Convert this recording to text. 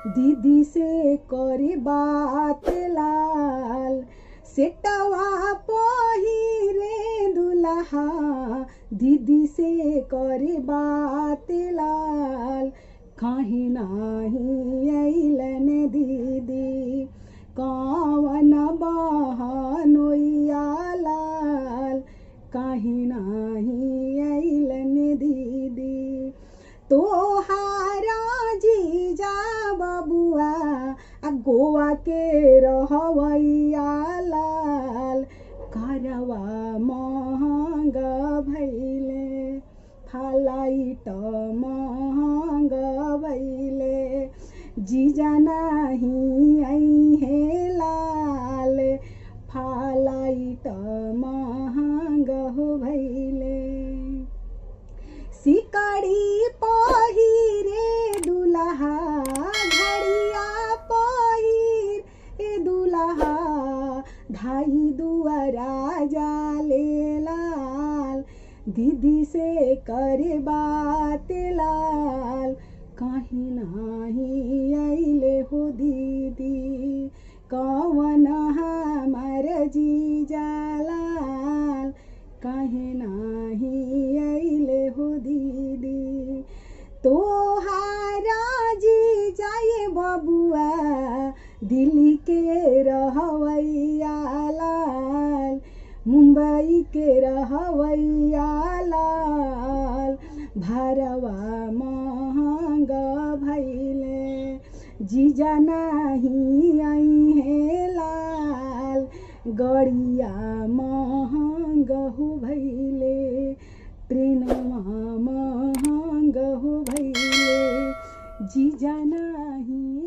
दीदी से करे बात लाल, सेटवा पहिरे दुल्हा, दीदी से करे बात लाल। काहे नाही अइलन दीदी, कौन बहनोइया लाल, काहे नाही अइलन दीदी। तोहारा जीजा बबुआ आ गोवा के रहवैया लाल, करवा महंग भैले, फ्लाइट महंग भैले, जीजा नहीं अइहे लाल, फ्लाइट महंग भैले। सिकड़ी पहिरे दुल्हा, घड़िया पहिरे दुल्हा, धाई दुआरा जाले लाल, दीदी से करे बात लाल। काहे नाही अइले हो दीदी, कौन हमार जीजा लाल, काहे नाही अइले हो दीदी। तोहारा जीजा ये बबुआ दिल्ली के रहवैया लाल, मुंबई के रहवैया लाल, भारवा महंग भैले, जीजा नहीं अइहे लाल, गड़िया महंग भैले, ट्रेनवा महंग भैले, जीजा नहीं